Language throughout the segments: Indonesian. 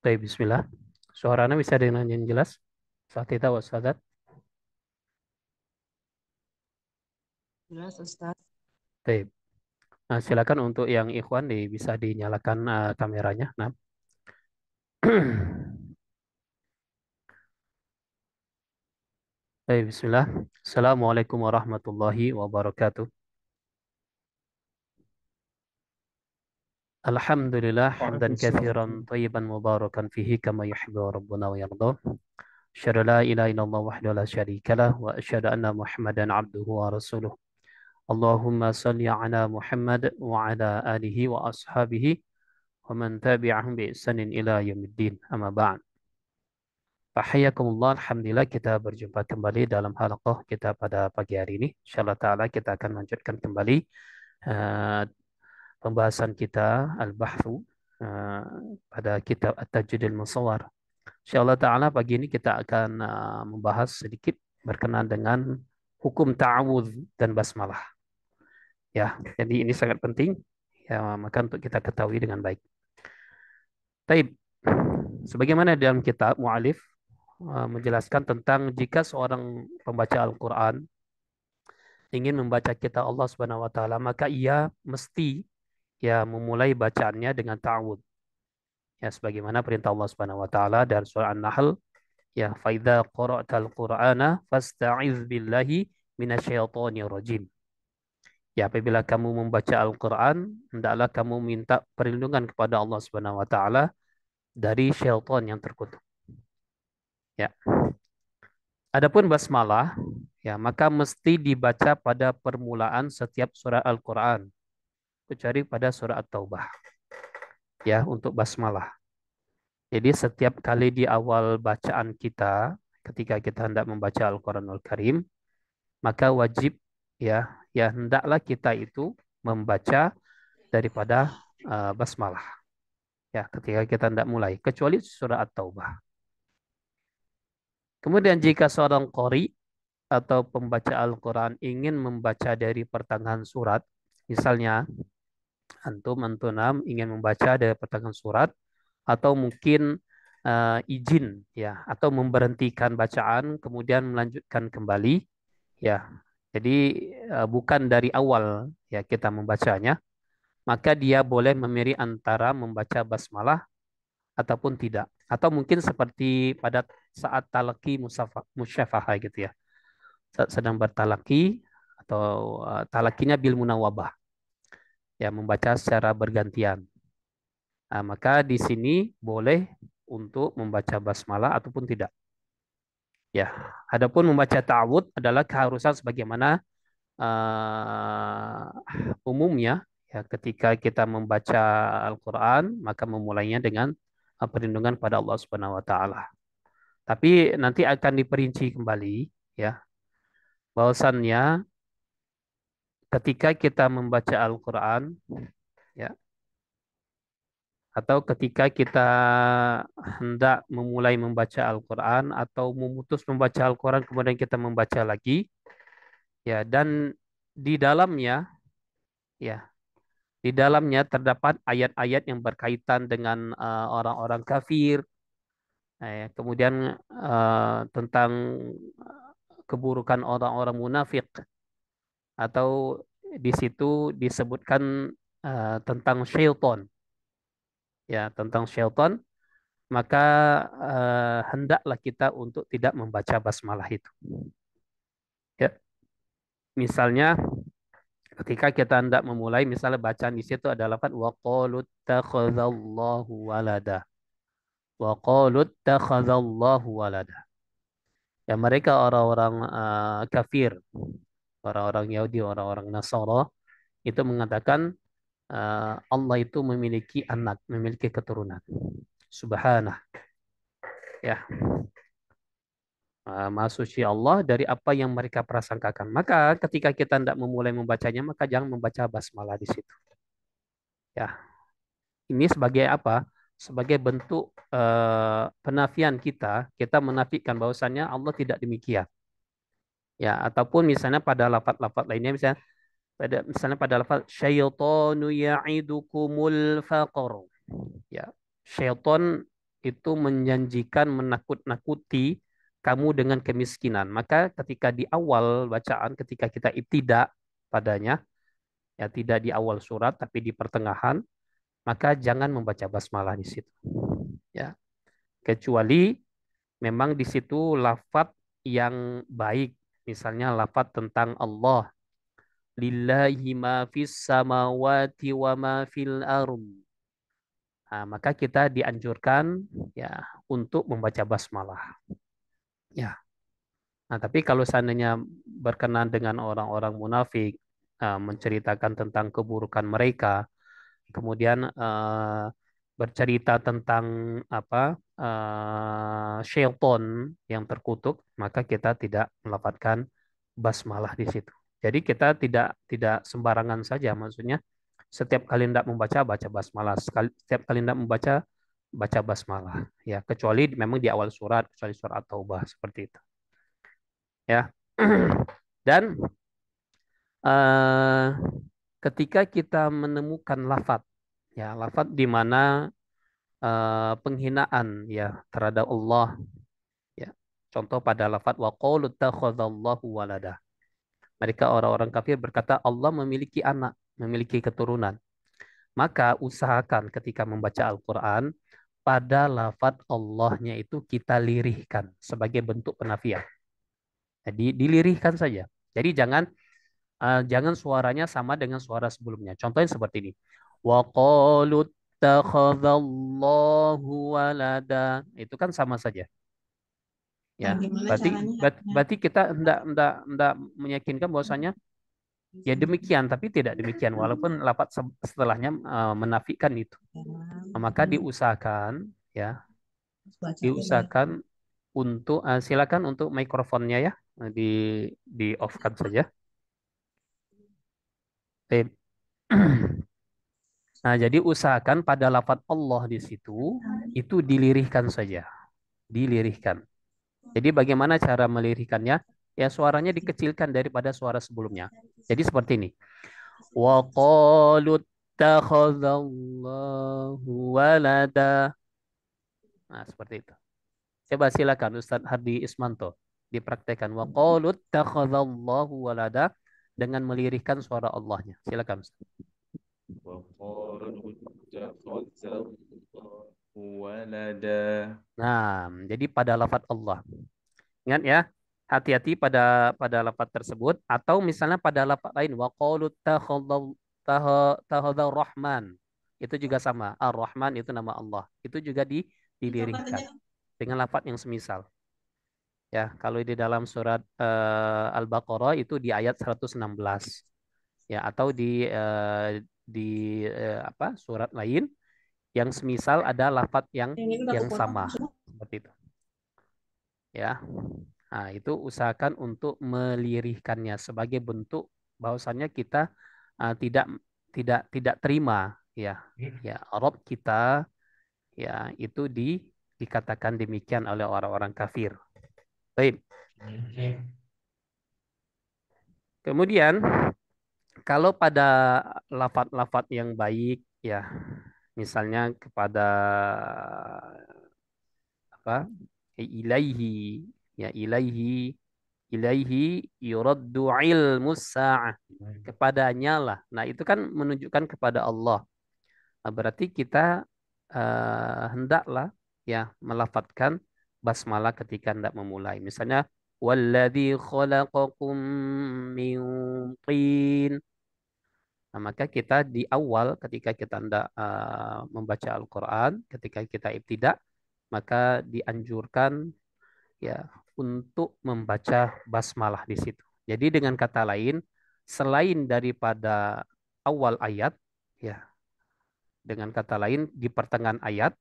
Baik, bismillah. Suaranya bisa dengan yang jelas? Saat kita wassadat. Jelas, Ustaz. Baik. Nah, silakan untuk yang ikhwan bisa dinyalakan kameranya. Nah. Baik, bismillah. Assalamualaikum warahmatullahi wabarakatuh. Alhamdulillah hamdan Waalaikumsalam. katsiran thayyiban mubarakan fihi kama yuhibbu rabbuna wa yarda. Asyhadu la ilaha illallah wahdahu la syarika lah wa asyhadu anna Muhammadan abduhu wa rasuluh. Allahumma salli ala Muhammad wa ala alihi wa ashabihi wa man tabi'ahum bi ihsanin ila yaumiddin. Amma ba'd. Tahiyakumullah, Alhamdulillah kita berjumpa kembali dalam halaqah kita pada pagi hari ini. InsyaAllah ta'ala kita akan lanjutkan kembali uh, pembahasan kita Al-Bahthu uh, pada kitab At-Tajwidil Musawwar. InsyaAllah ta'ala pagi ini kita akan membahas sedikit berkenaan dengan hukum ta'awudz dan basmalah. Ya, jadi ini sangat penting ya, maka untuk kita ketahui dengan baik. Taib, sebagaimana dalam kitab mu'alif menjelaskan tentang jika seorang pembaca Al-Quran ingin membaca kitab Allah Subhanahu wa taala, maka ia mesti ya memulai bacaannya dengan ta'awud. Ya sebagaimana perintah Allah Subhanahu wa taala dan surah An-Nahl, ya faidza qara'tal Qur'ana fasta'iz billahi minasyaitonir rajim. Ya apabila kamu membaca Al-Quran, hendaklah kamu minta perlindungan kepada Allah Subhanahu wa taala dari syaitan yang terkutuk. Ya. Adapun basmalah, ya, maka mesti dibaca pada permulaan setiap surah Al-Quran, kecuali pada surah At-Taubah, ya, untuk basmalah. Jadi setiap kali di awal bacaan kita, ketika kita hendak membaca Al-Quranul Karim, maka wajib, ya, ya hendaklah kita itu membaca daripada basmalah, ya, ketika kita hendak mulai, kecuali surah At-Taubah. Kemudian jika seorang qori atau pembaca Al-Quran ingin membaca dari pertengahan surat, misalnya antum ingin membaca dari pertengahan surat, atau mungkin izin ya, atau memberhentikan bacaan kemudian melanjutkan kembali, ya. Jadi bukan dari awal ya kita membacanya, maka dia boleh memilih antara membaca basmalah ataupun tidak. Atau mungkin seperti pada saat talaki musyafahah gitu ya, saat sedang bertalaki atau talakinya bil munawabah, ya membaca secara bergantian. Nah, maka di sini boleh untuk membaca basmalah ataupun tidak. Ya, adapun membaca ta'awud adalah keharusan sebagaimana uh, umumnya ya ketika kita membaca Al-Qur'an maka memulainya dengan perlindungan pada Allah Subhanahu wa taala. Tapi nanti akan diperinci kembali ya bahwasannya ketika kita membaca Al-Qur'an ya atau ketika kita hendak memulai membaca Al-Quran atau memutus membaca Al-Quran kemudian kita membaca lagi ya dan di dalamnya ya di dalamnya terdapat ayat-ayat yang berkaitan dengan orang-orang kafir ya, kemudian tentang keburukan orang-orang munafik atau di situ disebutkan tentang syaitan ya tentang syaitan, maka hendaklah kita untuk tidak membaca basmalah itu. Ya, misalnya ketika kita hendak memulai, misalnya bacaan di situ ada lafaz wa qalu takhadzallahu walada. Wa qalu takhadzallahu walada. Ya mereka orang-orang kafir, orang-orang Yahudi, orang-orang Nasara itu mengatakan Allah itu memiliki anak, memiliki keturunan. Subhanah. Ya, Maha suci Allah dari apa yang mereka prasangkakan. Maka ketika kita tidak memulai membacanya, maka jangan membaca basmalah di situ. Ya, ini sebagai apa? Sebagai bentuk penafian kita, kita menafikan bahwasannya Allah tidak demikian. Ya, ataupun misalnya pada lafaz-lafaz lainnya, misalnya pada lafaz syaitanu ya'idukumul faqr. Ya, syaitan itu menjanjikan menakut-nakuti kamu dengan kemiskinan. Maka ketika di awal bacaan, ketika kita ibtidak padanya, ya tidak di awal surat tapi di pertengahan, maka jangan membaca basmalah di situ. Ya, kecuali memang di situ lafaz yang baik, misalnya lafaz tentang Allah, lillahi ma fis samawati wa ma fil ardh. Nah, maka kita dianjurkan ya untuk membaca basmalah. Ya. Nah, tapi kalau seandainya berkenan dengan orang-orang munafik, menceritakan tentang keburukan mereka, kemudian bercerita tentang apa syaitan yang terkutuk, maka kita tidak melafadzkan basmalah di situ. Jadi kita tidak tidak sembarangan saja, maksudnya setiap kali hendak membaca baca basmalah, setiap kali hendak membaca baca basmalah, ya kecuali memang di awal surat, kecuali surat Taubah seperti itu, ya. Dan eh, ketika kita menemukan lafadz, ya lafadz di mana penghinaan ya terhadap Allah, ya contoh pada lafadz wa qalu takhadzallahu walada, mereka orang-orang kafir berkata Allah memiliki anak, memiliki keturunan, maka usahakan ketika membaca Al-Quran pada lafadz Allahnya itu kita lirihkan sebagai bentuk penafian. Jadi dilirihkan saja. Jadi jangan suaranya sama dengan suara sebelumnya. Contohnya seperti ini. Wa qalu ittakhadallahu walada. Itu kan sama saja. Ya, Nah, gimana berarti caranya? berarti kita hendak meyakinkan bahwasanya ya demikian, tapi tidak demikian. Walaupun lafaz setelahnya menafikan itu. Nah, maka diusahakan ya, Bacanya baik. diusahakan untuk silakan untuk mikrofonnya ya di di off kan saja. Baik. Nah, jadi usahakan pada lafaz Allah di situ itu dilirihkan saja, dilirihkan. Jadi bagaimana cara melirihkannya? Ya suaranya dikecilkan daripada suara sebelumnya. Jadi seperti ini. Wa qalu ittakhadzallahu walada. Nah, seperti itu. Coba silakan Ustadz Hardi Ismanto dipraktekkan. Wa qalu ittakhadzallahu walada dengan melirihkan suara Allahnya. Silakan Ustaz. وقالوا اتخذ الله ولدا. Nah, jadi pada lafaz Allah. Ingat ya, hati-hati pada lafaz tersebut atau misalnya pada lafaz lain wa qalu takhadzal rahman. Itu juga sama. Ar-Rahman itu nama Allah. Itu juga Itu apa dilirihkan tadi? dengan lafaz yang semisal. Ya, kalau di dalam surat Al-Baqarah itu di ayat 116. Ya, atau di apa? Surat lain yang semisal ada lafaz Yang ini udah yang kepotong sama semua. seperti itu. Ya. Nah, itu usahakan untuk melirihkannya sebagai bentuk bahwasannya kita tidak tidak terima ya ya Rob kita ya itu dikatakan demikian oleh orang-orang kafir. Baik. Kemudian kalau pada lafat-lafat yang baik ya misalnya kepada apa ilaihi ya ilaihi yuraddu ilmus sa'ah, kepadanya lah. Nah, itu kan menunjukkan kepada Allah. Nah, berarti kita hendaklah ya melafadzkan basmalah ketika hendak memulai. Misalnya walladzi khalaqakum min tin. Nah, maka kita di awal ketika kita hendak membaca Al-Qur'an, ketika kita ibtidak, maka dianjurkan ya untuk membaca basmalah di situ. Jadi dengan kata lain, selain daripada awal ayat, ya dengan kata lain di pertengahan ayat,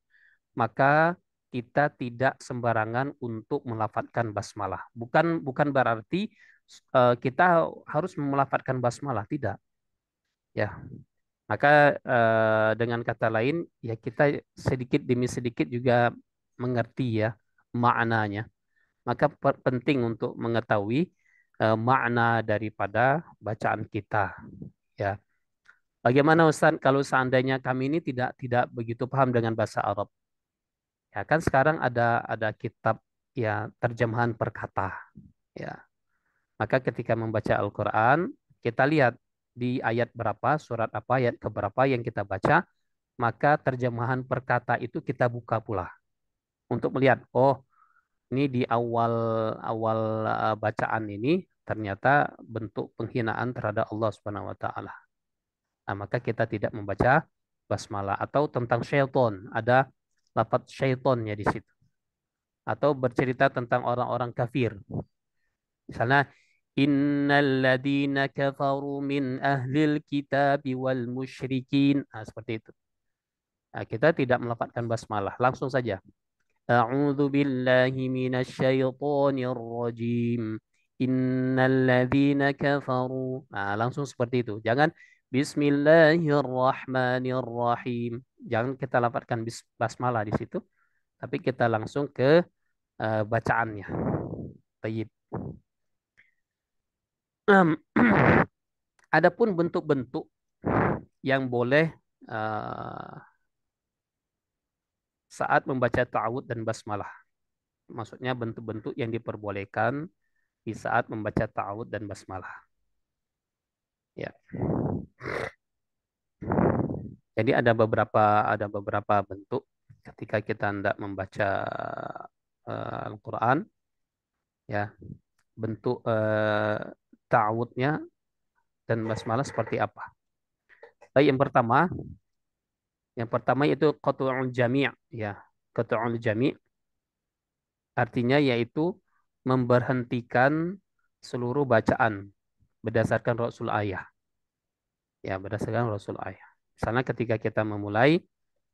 maka kita tidak sembarangan untuk melafadzkan basmalah. Bukan bukan berarti kita harus melafadzkan basmalah, tidak. Ya, maka dengan kata lain, ya kita sedikit demi sedikit juga mengerti ya maknanya. Maka penting untuk mengetahui makna daripada bacaan kita. Ya, Bagaimana Ustaz kalau seandainya kami ini tidak begitu paham dengan bahasa Arab? Ya kan sekarang ada kitab ya terjemahan per kata ya. Maka ketika membaca Al-Qur'an, kita lihat di ayat berapa, surat apa, ayat ke berapa yang kita baca, maka terjemahan per kata itu kita buka pula untuk melihat, oh, ini di awal awal bacaan ini ternyata bentuk penghinaan terhadap Allah Subhanahu wa taala. Nah, maka kita tidak membaca basmalah atau tentang syaitan, ada lafaz syaitonnya di situ. Atau bercerita tentang orang-orang kafir. Misalnya, innal ladzina kafaru min ahlil kitabi wal musyrikin. Nah, seperti itu. Nah, kita tidak melafazkan basmalah, langsung saja. A'udzu billahi minasyaitonir rajim. Innal ladzina kafaru. Nah, langsung seperti itu. Jangan Bismillahirrahmanirrahim. Jangan kita lafazkan basmalah di situ, tapi kita langsung ke bacaannya. Tayyib. Adapun bentuk-bentuk yang boleh eh, saat membaca ta'awud dan basmalah. Maksudnya bentuk-bentuk yang diperbolehkan di saat membaca ta'awud dan basmalah. Ya. Jadi ada beberapa bentuk ketika kita hendak membaca Al-Qur'an ya, bentuk ta'awudnya dan basmalah seperti apa. Baik, yang pertama yaitu qat'ul jami' ya. Qat'ul jami' artinya yaitu memberhentikan seluruh bacaan berdasarkan Rasul ayah. Ya, berdasarkan Rasul ayah. Misalnya ketika kita memulai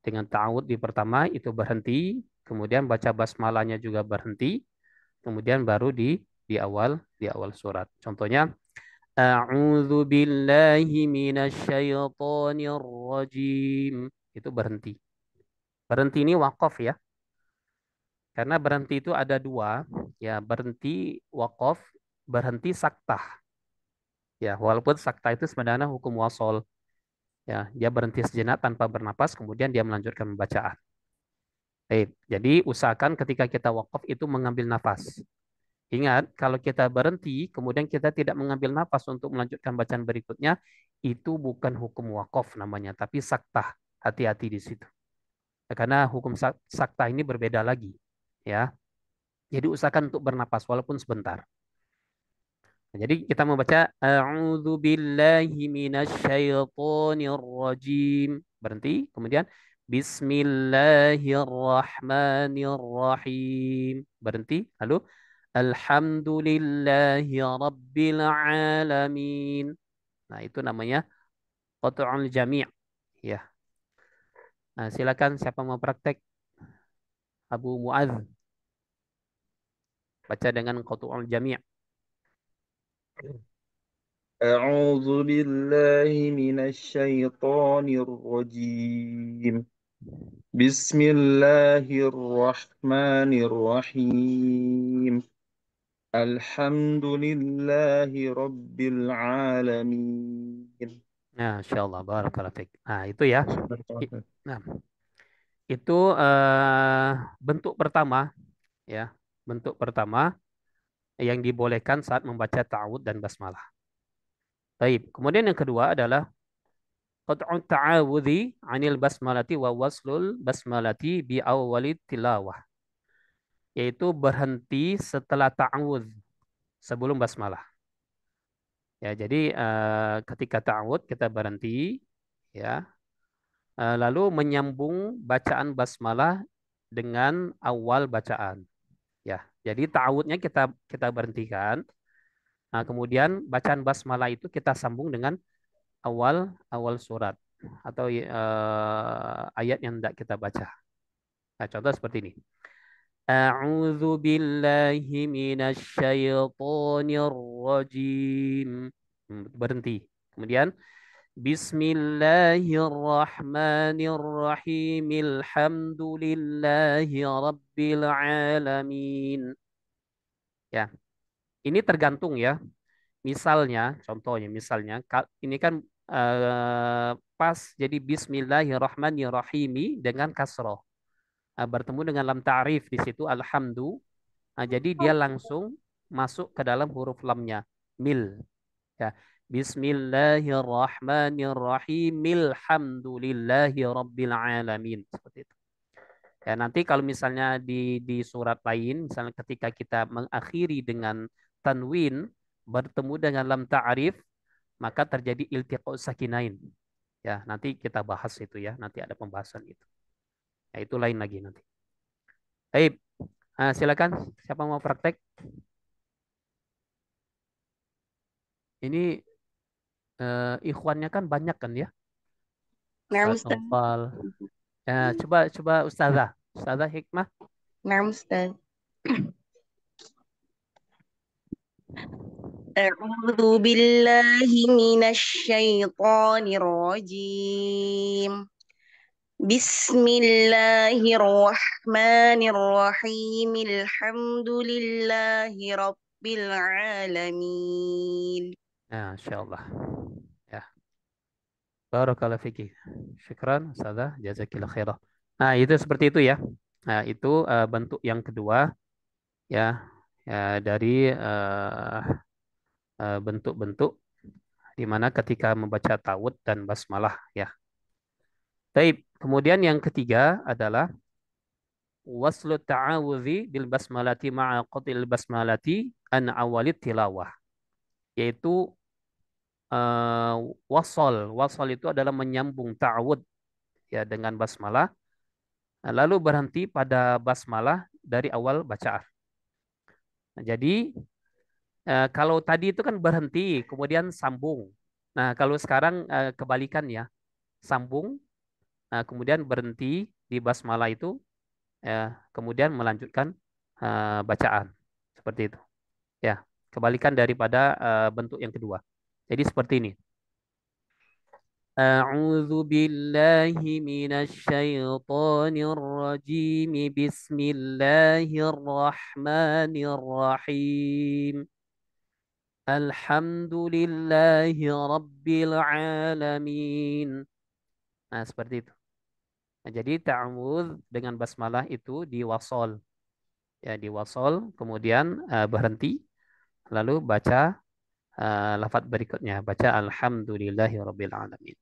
dengan ta'awud di pertama itu berhenti, kemudian baca basmalahnya juga berhenti, kemudian baru di awal surat. Contohnya A'udzu billahi minasyaitonir rajim. Itu berhenti. Berhenti ini wakaf ya. Karena berhenti itu ada dua, ya berhenti wakaf, berhenti saktah. Ya, walaupun saktah itu sebenarnya hukum wasol. Ya, dia berhenti sejenak tanpa bernapas, kemudian dia melanjutkan pembacaan. Jadi usahakan ketika kita wakaf itu mengambil nafas. Ingat, kalau kita berhenti, kemudian kita tidak mengambil nafas untuk melanjutkan bacaan berikutnya, itu bukan hukum wakaf namanya, tapi saktah. Hati-hati di situ. Karena hukum saktah ini berbeda lagi. Ya, jadi usahakan untuk bernapas walaupun sebentar. Jadi kita membaca A'udzu billahi minasyaitonir rajim. Berhenti, kemudian Bismillahirrahmanirrahim. Berhenti, lalu Alhamdulillahi rabbil alamin. Nah, itu namanya qat'ul jami'. Ya. Nah, silakan siapa mau praktek? Abu Muadz baca dengan qat'ul jami'. أعوذ بالله من الشيطان الرجيم بسم الله الرحمن الرحيم الحمد لله رب العالمين. Nah, insyaallah barakallahu fiik. Nah, itu ya. Nah, itu bentuk pertama ya. Bentuk pertama yang dibolehkan saat membaca ta'awud dan basmalah. Baik. Kemudian yang kedua adalah qat'u ta'awudhi 'anil basmalati wa waslul basmalati bi awwali tilawah. Yaitu berhenti setelah ta'awud sebelum basmalah. Ya, jadi ketika ta'awud kita berhenti ya. Lalu menyambung bacaan basmalah dengan awal bacaan. Ya, jadi ta'awudnya kita kita berhentikan. Nah, kemudian bacaan basmalah itu kita sambung dengan awal awal surat atau ayat yang hendak kita baca. Nah, contoh seperti ini. A'udzu billahi minasyaitonir rajim. Berhenti. Kemudian Bismillahirrahmanirrahim. Alhamdulillahi rabbil alamin. Ya, ini tergantung ya. Misalnya, contohnya, misalnya ini kan pas jadi Bismillahirrahmanirrahim dengan kasroh. Bertemu dengan lam ta'rif di situ alhamdu. Jadi dia langsung masuk ke dalam huruf lamnya mil. Ya. Bismillahirrahmanirrahim. Alhamdulillahi rabbil alamin. Seperti itu. Ya, nanti kalau misalnya di surat lain, misalnya ketika kita mengakhiri dengan tanwin bertemu dengan lam ta'rif, maka terjadi iltiqa sakinain. Ya, nanti kita bahas itu ya. Nanti ada pembahasan itu. Ya, itu lain lagi nanti. Baik, silakan. Siapa mau praktek? Ini ikhwannya kan banyak kan ya? Naam Ustaz Ustaz. Naufal. Coba Ustazah. Ustazah Hikmah. Naam Ustaz. أعوذ بالله من الشيطان الرجيم بسم الله الرحمن الرحيم الحمد لله رب العالمين. Ya, Insya Allah. Ya. Barakallahu fikih. Syukran, Ustazah. Jazakillah khairah. Nah, itu seperti itu ya. Nah, itu bentuk yang kedua ya, dari bentuk-bentuk di mana ketika membaca tawud dan basmalah ya. Baik, kemudian yang ketiga adalah waslu ta'awudzi bil basmalati ma'a qatil basmalati an awalid tilawah, yaitu eh, wasol. Wasol itu adalah menyambung ta'awud ya dengan basmalah, lalu berhenti pada basmalah dari awal bacaan. Nah, jadi kalau tadi itu kan berhenti, kemudian sambung. Nah, kalau sekarang kebalikan ya, sambung, kemudian berhenti di basmalah itu, kemudian melanjutkan bacaan. Seperti itu. Ya, kebalikan daripada bentuk yang kedua. Jadi seperti ini. A'udzu billahi minasyaitonir rajim. Bismillahirrahmanirrahim. Alhamdulillahi rabbil alamin. Nah, seperti itu. Nah, jadi ta'awudz dengan basmalah itu diwasol. Ya, diwasol, kemudian berhenti, lalu baca lafaz berikutnya, baca alhamdulillahi rabbil alamin.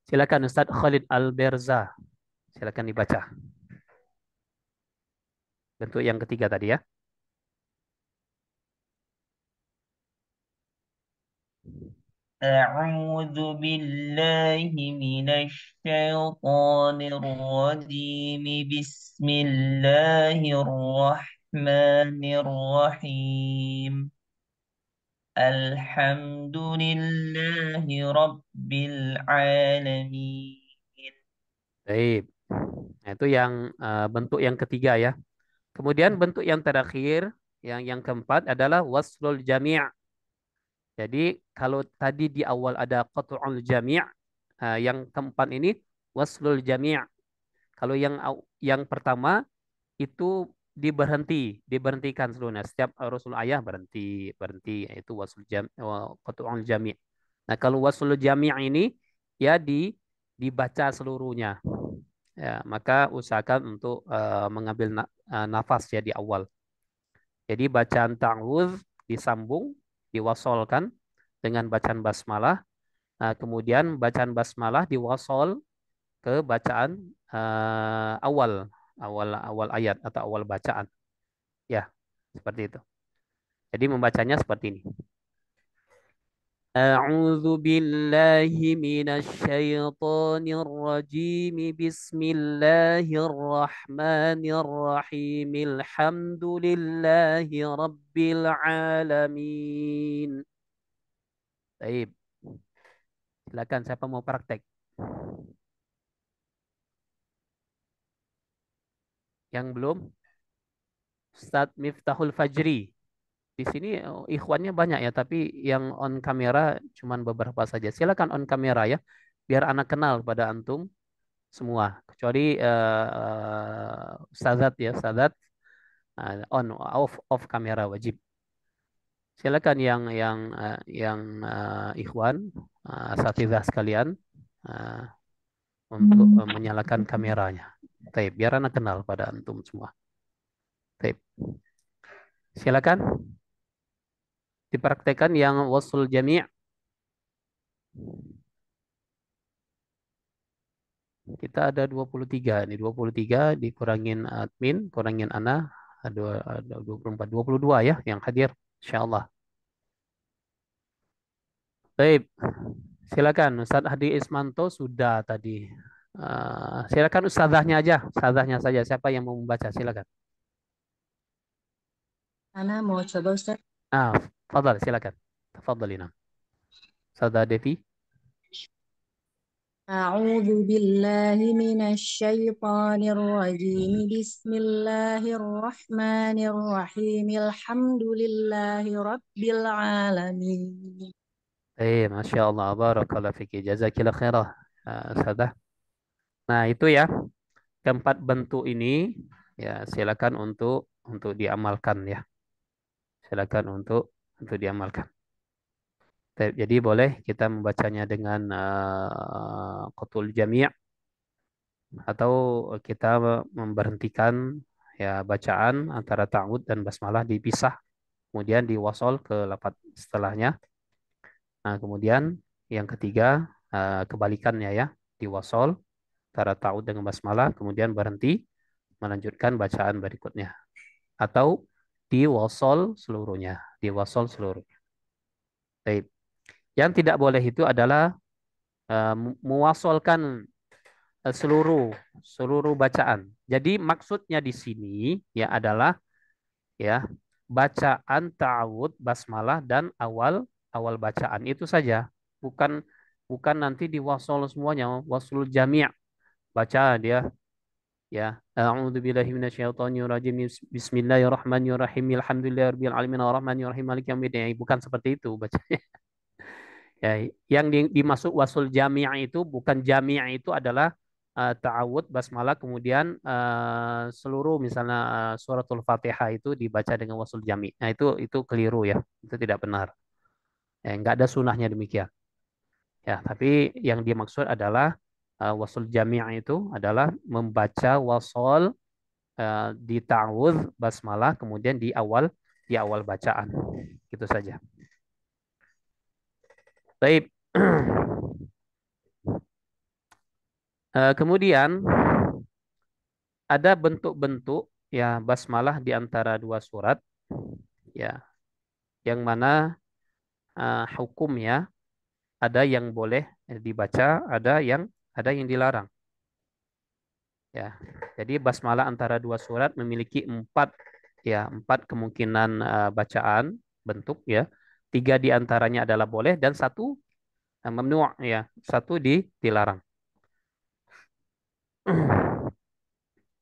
Silakan Ustadz Khalid Al-Berza. Silakan dibaca. Bentuk yang ketiga tadi ya. أعوذ بالله من الشيطان الرجيم بسم الله الرحمن الرحيم الحمد لله رب العالمين. Baik. Nah, itu yang bentuk yang ketiga ya. Kemudian bentuk yang terakhir, yang keempat adalah waslul jami'. Jadi kalau tadi di awal ada qat'ul jami', yang keempat ini waslul jami'. Kalau yang pertama itu diberhentikan seluruhnya. Setiap rasul ayah berhenti, berhenti, yaitu wasul qat'ul jami'. Nah, kalau wasul jami' ini ya dibaca seluruhnya. Ya, maka usahakan untuk mengambil nafas ya di awal. Jadi bacaan ta'awudz disambung, diwasolkan dengan bacaan basmalah. Kemudian bacaan basmalah diwasol ke bacaan awal, awal ayat atau awal bacaan. Ya, seperti itu. Jadi membacanya seperti ini. أعوذ بالله من الشيطان الرجيم بسم الله الرحمن الرحيم الحمد لله رب العالمين. Baik. Silakan siapa mau praktek? Yang belum? Ustadz Miftahul Fajri. Di sini ikhwannya banyak ya, tapi yang on kamera cuman beberapa saja. Silakan on kamera ya, biar anak kenal pada antum semua. Kecuali Ustazat ya, Ustazat on off kamera wajib. Silakan ikhwan, asatidzah sekalian, untuk menyalakan kameranya. Baik, biar anak kenal pada antum semua. Baik. Silakan dipraktekkan yang wasl jami'. Kita ada 23 nih, 23 dikurangin admin, kurangin ana, ada 24, 22 ya yang hadir, insyaallah. Baik. Silakan Ustadz Hadi Ismanto sudah tadi. Silakan ustazahnya aja, ustazahnya saja. Siapa yang mau membaca? Silakan. Ana mau coba Ustaz. Fadal, silakan. Tafadhalina. Ustazah Devi. A'udzu billahi minasyaitonir rajim. Bismillahirrahmanirrahim. Alhamdulillahi rabbil alamin. Masya Allah, barakallahu fiki, jazakillah khairah, Ustazah. Nah, itu ya, keempat bentuk ini ya silakan untuk diamalkan ya. Silakan untuk diamalkan. Jadi boleh kita membacanya dengan qatul jami' atau kita memberhentikan ya bacaan antara ta'awud dan basmalah dipisah, kemudian diwasol ke lafaz setelahnya. Nah, kemudian yang ketiga kebalikannya ya, diwasol antara ta'awud dengan basmalah, kemudian berhenti melanjutkan bacaan berikutnya, atau diwasol seluruhnya, diwasol seluruhnya. Baik. Yang tidak boleh itu adalah mewasolkan seluruh bacaan. Jadi maksudnya di sini ya adalah ya bacaan ta'awud, basmalah dan awal bacaan itu saja. Bukan bukan nanti diwasol semuanya, wasul jami'. Baca dia ya. A'udzubillahi minasyaitonir rajim. Bismillahirrahmanirrahim. Alhamdulillahirabbil alamin arrahmanir rahim maliki yaumiddin. Bukan seperti itu bacanya. Ya, yang dimaksud wasul jami' itu bukan jami' itu adalah ta'awud, basmalah, kemudian seluruh misalnya suratul Fatihah itu dibaca dengan wasul jami'. Nah, itu keliru ya. Itu tidak benar. Enggak ada sunahnya demikian. Ya, tapi yang dimaksud adalah wasul jami' itu adalah membaca wasol di ta'awud, basmalah, kemudian di awal bacaan. Gitu saja. Baik. Kemudian ada bentuk-bentuk ya basmalah di antara dua surat ya, yang mana hukumnya ada yang boleh dibaca, ada yang dilarang. Ya, jadi basmalah antara dua surat memiliki empat kemungkinan bacaan bentuk ya. 3 di antaranya adalah boleh dan 1 mamnu' ya, 1 dilarang.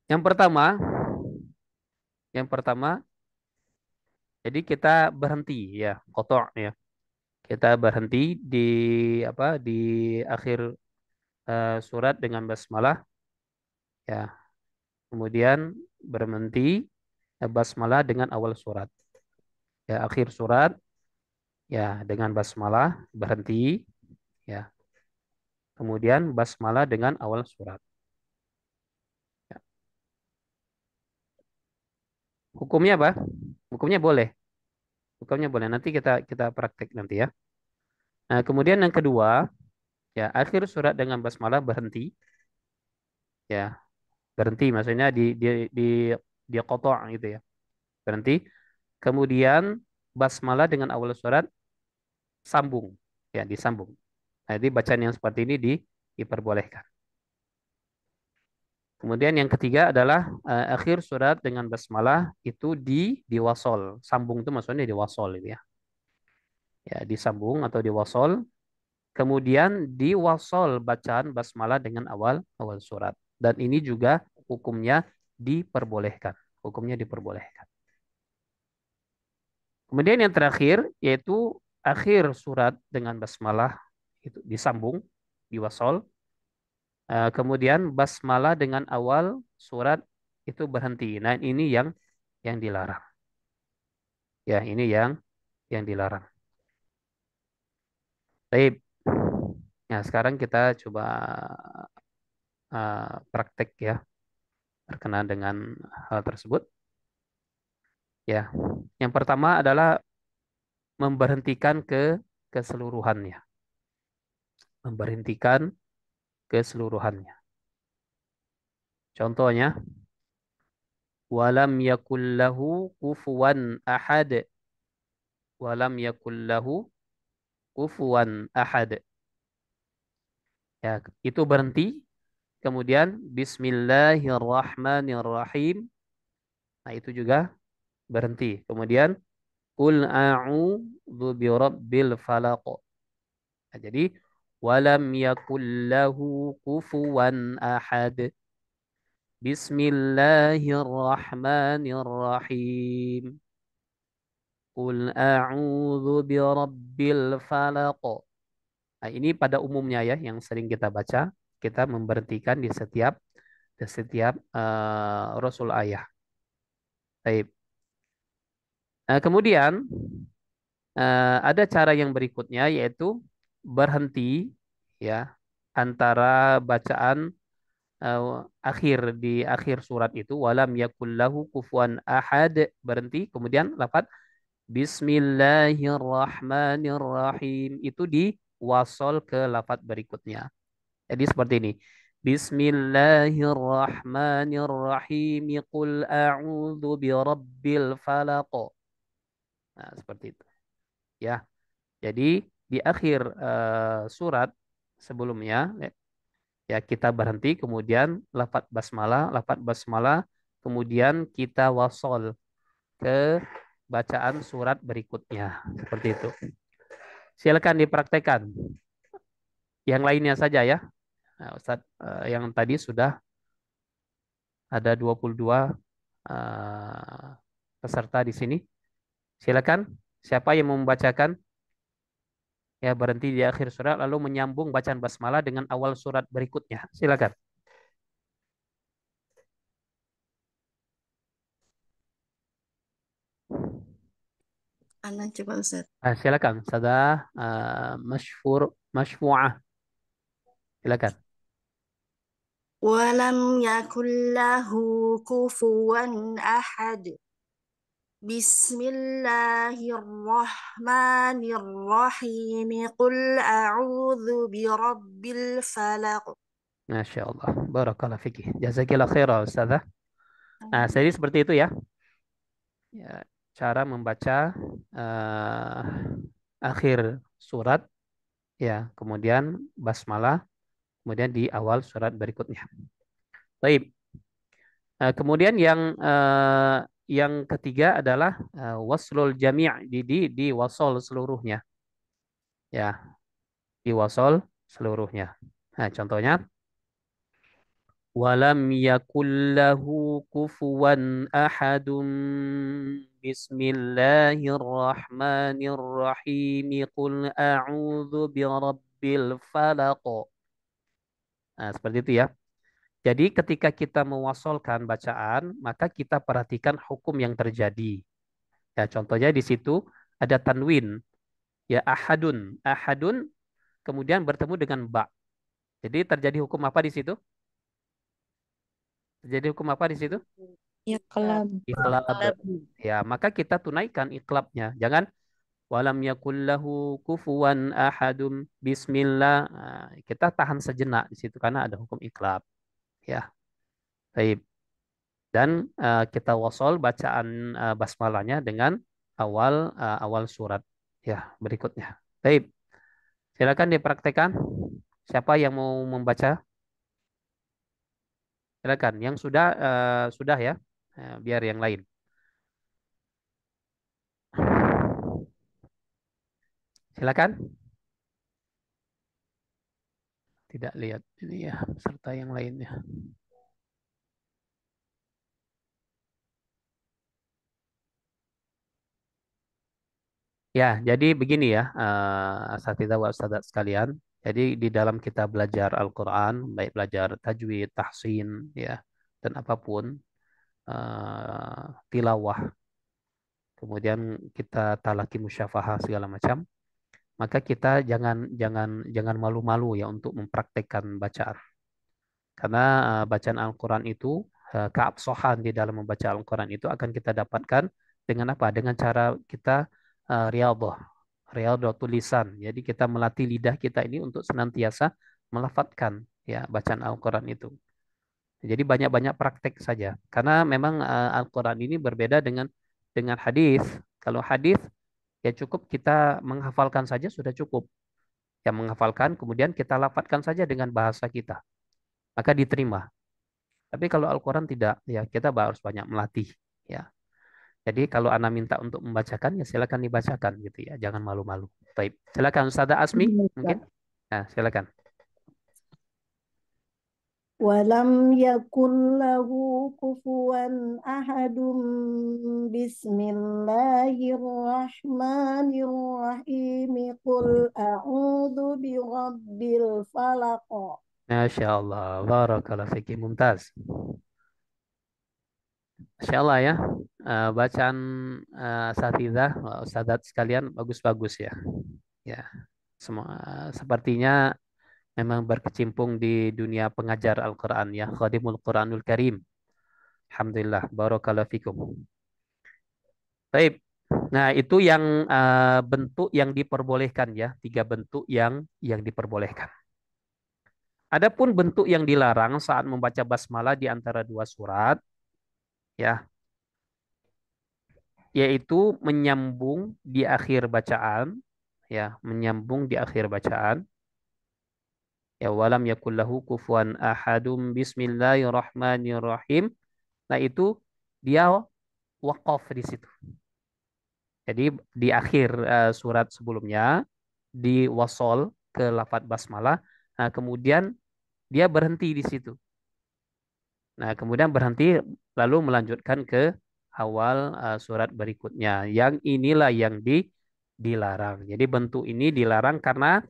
Yang pertama, jadi kita berhenti ya, qata' ya. Kita berhenti di akhir surat dengan basmalah ya. Kemudian berhenti basmalah dengan awal surat. Ya, akhir surat ya dengan basmalah berhenti ya. Kemudian basmalah dengan awal surat. Ya. Hukumnya apa? Hukumnya boleh. Hukumnya boleh. Nanti kita praktek nanti ya. Nah, kemudian yang kedua, ya akhir surat dengan basmalah berhenti. Ya, berhenti maksudnya di qata' gitu ya. Berhenti. Kemudian basmalah dengan awal surat sambung. Ya, disambung. Nah, jadi bacaan yang seperti ini diperbolehkan. Kemudian yang ketiga adalah akhir surat dengan basmalah itu diwasol. Sambung itu maksudnya diwasol itu ya. Ya, disambung atau diwasol. Kemudian diwasol bacaan basmalah dengan awal surat. Dan ini juga hukumnya diperbolehkan. Hukumnya diperbolehkan. Kemudian yang terakhir yaitu akhir surat dengan basmalah itu disambung, diwasol. Kemudian basmalah dengan awal surat itu berhenti. Nah, ini yang dilarang. Ya, ini yang yang dilarang. Baik. Nah, sekarang kita coba praktek ya berkenaan dengan hal tersebut. Ya, yang pertama adalah memberhentikan keseluruhannya, memberhentikan keseluruhannya. Contohnya, walam yakul lahu kufuwan ahad, walam yakul lahu kufuwan ahad. Ya, itu berhenti. Kemudian Bismillahirrahmanirrahim. Nah, itu juga berhenti. Kemudian Qul a'udzu birabbil falaq. Nah, jadi walam yakul lahu kufuwan ahad. Bismillahirrahmanirrahim. Qul a'udzu birabbil falaq. Nah, ini pada umumnya ya yang sering kita baca, kita memberhentikan di setiap rasul ayah. Baik. Kemudian ada cara yang berikutnya yaitu berhenti ya antara bacaan eh, di akhir surat itu walam yakul lahu kufuwan ahad, berhenti, kemudian lafaz Bismillahirrahmanirrahim itu diwasol ke lafaz berikutnya. Jadi seperti ini. Bismillahirrahmanirrahim. Qul a'udzu birabbil falaq. Nah, seperti itu. Ya. Jadi di akhir surat sebelumnya ya kita berhenti, kemudian lafaz basmalah, kemudian kita wasol ke bacaan surat berikutnya. Seperti itu. Silakan dipraktekkan. Yang lainnya saja ya. Nah, Ustadz, yang tadi sudah ada 22 peserta di sini. Silakan, siapa yang mau membacakan? Ya, berhenti di akhir surat lalu menyambung bacaan basmalah dengan awal surat berikutnya. Silakan. Anak coba Ustaz. Silakan, Sada Masyfu'ah. Silakan. Walam yakul lahu kufuwan ahad. Bismillahirrahmanirrahim. Qul a'udzu birabbil falaq. Masya Allah. Barakallah fikih. Jazakillah khairah, Ustazah. Nah, jadi seperti itu ya. Ya, cara membaca eh, akhir surat, ya, kemudian basmalah, kemudian di awal surat berikutnya. Baik. Kemudian yang ketiga adalah waslul jami' di wasol seluruhnya. Ya, di wasol seluruhnya. Nah, contohnya walam yakul lahu kufuwan ahadun bismillahirrahmanirrahim qul a'udzu birabbil falaq. Nah, seperti itu ya. Jadi ketika kita mewasolkan bacaan, maka kita perhatikan hukum yang terjadi. Ya, contohnya di situ ada tanwin, ya ahadun, ahadun, kemudian bertemu dengan ba. Jadi terjadi hukum apa di situ? Terjadi hukum apa di situ? Ya kelab. Iqlab. Ya, maka kita tunaikan iqlabnya. Jangan walam yakul lahu kufuwan ahadum bismillah. Nah, kita tahan sejenak di situ karena ada hukum iqlab. Ya, baik. Dan kita wasol bacaan basmalahnya dengan awal surat ya berikutnya. Baik, silakan dipraktekkan. Siapa yang mau membaca? Silakan. Yang sudah ya. Biar yang lain. Silakan. Tidak lihat ini ya serta yang lainnya. Ya, jadi begini ya, asatidzah wa ustadzat sekalian. Jadi di dalam kita belajar Al-Quran, baik belajar tajwid, tahsin, ya, dan apapun, tilawah, kemudian kita talaki musyafahah segala macam, maka kita jangan jangan jangan malu-malu ya untuk mempraktekkan bacaan. Karena bacaan Al-Quran itu, keabsahan di dalam membaca Al-Quran itu akan kita dapatkan dengan apa? Dengan cara kita riyadhah, riyadhah tulisan. Jadi kita melatih lidah kita ini untuk senantiasa melafadzkan ya bacaan Al-Quran itu. Jadi banyak-banyak praktek saja. Karena memang Al-Quran ini berbeda dengan hadis. Kalau hadis ya cukup kita menghafalkan saja sudah cukup. Yang menghafalkan kemudian kita lafadzkan saja dengan bahasa kita, maka diterima. Tapi kalau Al-Quran tidak, ya kita harus banyak melatih. Ya, jadi kalau Ana minta untuk membacakan, ya silakan dibacakan gitu ya, jangan malu-malu. Baik, silakan Ustazah Asmi, mungkin. Nah, silakan. Walam yakun lahu kufuwan ahadum. Bismillahirrahmanirrahim. Qul a'udzu birabbil falaq. Masya Allah, barakallahu fiki, mumtaz. Masya Allah ya, bacaan Asatidzah, Ustadzat sekalian bagus-bagus ya. Ya, semua sepertinya memang berkecimpung di dunia pengajar Al-Quran ya, Khadimul Quranul Karim. Alhamdulillah, barakallahu fikum. Baik. Nah, itu yang bentuk yang diperbolehkan ya, tiga bentuk yang diperbolehkan. Adapun bentuk yang dilarang saat membaca basmalah di antara dua surat ya, yaitu menyambung di akhir bacaan ya, menyambung di akhir bacaan. Ya, walam yakullahu kufuwan ahadum bismillahirrahmanirrahim. Nah, itu dia wakaf di situ. Jadi di akhir surat sebelumnya di wasol ke lafadz basmalah. Nah, kemudian dia berhenti di situ. Nah, kemudian berhenti lalu melanjutkan ke awal surat berikutnya. Yang inilah yang dilarang. Jadi bentuk ini dilarang karena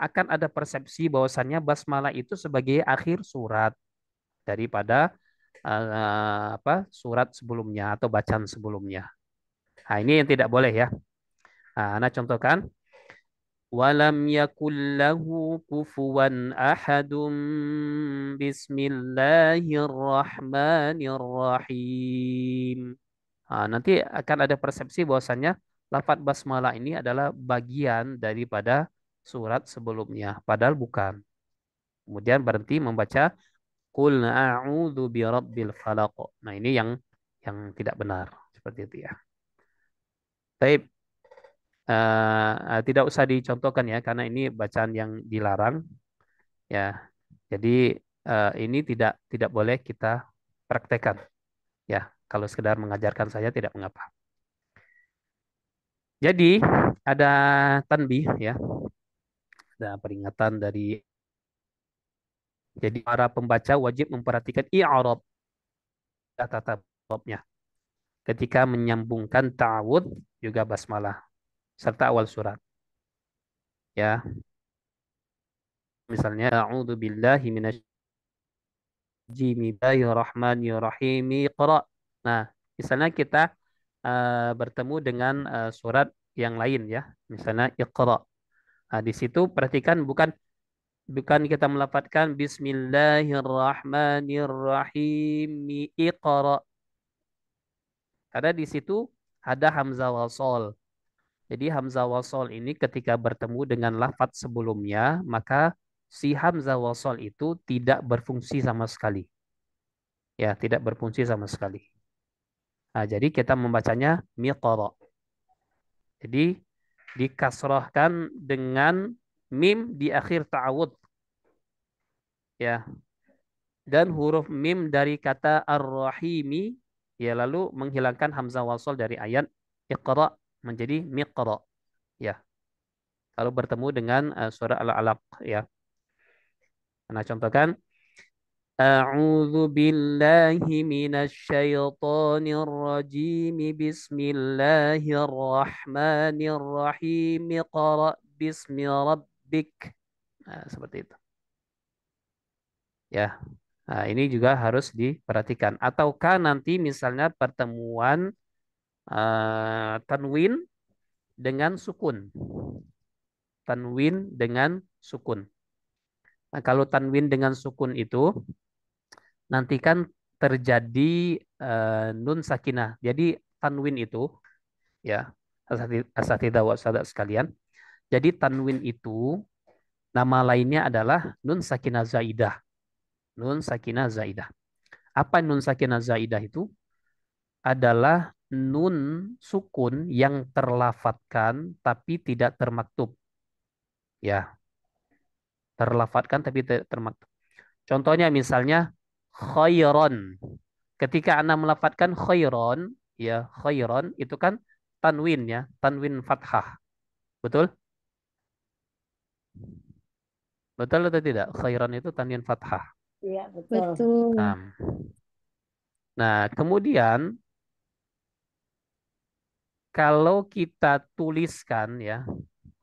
akan ada persepsi bahwasannya basmalah itu sebagai akhir surat daripada surat sebelumnya atau bacaan sebelumnya. Nah, ini yang tidak boleh ya. Nah, Ana contohkan. Walam yakul lahu kufuwan ahadun. Bismillahirrahmanirrahim. Nah, nanti akan ada persepsi bahwasannya lafadz basmalah ini adalah bagian daripada surat sebelumnya. Padahal bukan. Kemudian berhenti membaca Qul a'udzu birabbil falaq. Nah, ini yang tidak benar. Seperti itu ya. Baik. Tidak usah dicontohkan ya karena ini bacaan yang dilarang ya. Jadi ini tidak boleh kita praktekkan ya. Kalau sekedar mengajarkan saja tidak mengapa. Jadi ada tanbih ya, ada peringatan dari, jadi para pembaca wajib memperhatikan i'rab, tata babnya ketika menyambungkan ta'awudz juga basmalah serta awal surat ya. Misalnya a'udzu billahi Bismillahirrahmanirrahim. Iqra. Nah, misalnya kita bertemu dengan surat yang lain ya. Misalnya Iqra. Nah, di situ perhatikan bukan bukan kita melafadzkan Bismillahirrahmanirrahim. Iqra. Karena di situ ada hamzah wasol. Jadi hamzah wasol ini ketika bertemu dengan lafadz sebelumnya, maka si hamzah wasol itu tidak berfungsi sama sekali. Ya, tidak berfungsi sama sekali. Nah, jadi kita membacanya miqra. Jadi dikasrahkan dengan mim di akhir ta'awudz. Ya, dan huruf mim dari kata ar-rahimi ya, lalu menghilangkan hamzah wasal dari ayat iqra menjadi miqra. Ya, kalau bertemu dengan surah Al-Alaq ya. Nah, contohkan A'udzu billahi minasyaitonir rajim. Bismillahirrahmanirrahim. Iqra bismi rabbik. Nah, seperti itu. Ya. Nah, ini juga harus diperhatikan. Ataukah nanti misalnya pertemuan Tanwin dengan sukun. Tanwin dengan sukun. Nah, kalau tanwin dengan sukun itu nanti kan terjadi nun sakinah. Jadi tanwin itu ya asatidzah wa sahadat sekalian. Jadi tanwin itu nama lainnya adalah nun sakinah zaidah. Nun sakinah zaidah. Apa nun sakinah zaidah itu? Adalah nun sukun yang terlafatkan tapi tidak termaktub. Ya, terlafatkan tapi tidak termaktub. Contohnya misalnya khairon. Ketika Anda melafatkan khairon, ya khairon itu kan tanwin ya, tanwin fathah. Betul? Betul atau tidak? Khairon itu tanwin fathah. Iya, betul. Betul. Nah, kemudian kalau kita tuliskan ya,